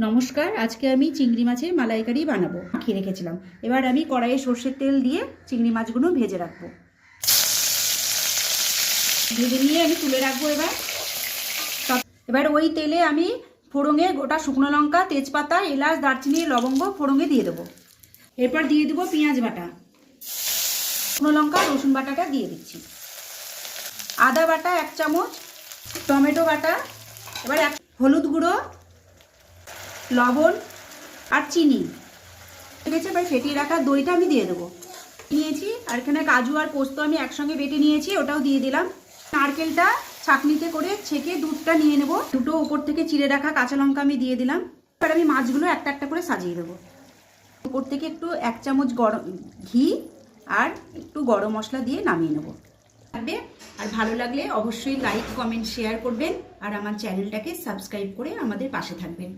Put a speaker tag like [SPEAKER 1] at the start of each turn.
[SPEAKER 1] নমস্কার, আজকে আমি চিংড়ি মাছের মালাইকারি বানাবো। মাখিয়ে রেখেছিলাম। এবার আমি কড়াইয়ে সর্ষের তেল দিয়ে চিংড়ি মাছগুলো ভেজে রাখবো। ভেজে নিয়ে আমি তুলে রাখবো। এবার ওই তেলে আমি ফোড়ঙে গোটা শুকনো লঙ্কা, তেজপাতা, এলাচ, দারচিনি, লবঙ্গ ফোড়ঙে দিয়ে দেবো। এরপর দিয়ে দেবো পেঁয়াজ বাটা, শুকনো লঙ্কা, রসুন বাটাটা দিয়ে দিচ্ছি, আদা বাটা 1 চামচ, টমেটো বাটা, এবার হলুদ গুঁড়ো, লবণ আর চিনি, ঠিক আছে। এবার ফেটিয়ে রাখা দইটা আমি দিয়ে দেবো। নিয়েছি আর এখানে কাজু আর পোস্ত আমি একসঙ্গে বেটে নিয়েছি, ওটাও দিয়ে দিলাম। নারকেলটা ছাঁকনিতে করে ছেঁকে দুধটা নিয়ে নেব। দুটো উপর থেকে চিড়ে রাখা কাঁচা লঙ্কা আমি দিয়ে দিলাম। এবার আমি মাছগুলো একটা একটা করে সাজিয়ে দেবো। উপর থেকে একটু 1 চামচ ঘি আর একটু গরম মশলা দিয়ে নামিয়ে নেবো। আর ভালো লাগলে অবশ্যই লাইক, কমেন্ট, শেয়ার করবেন আর আমার চ্যানেলটাকে সাবস্ক্রাইব করে আমাদের পাশে থাকবেন।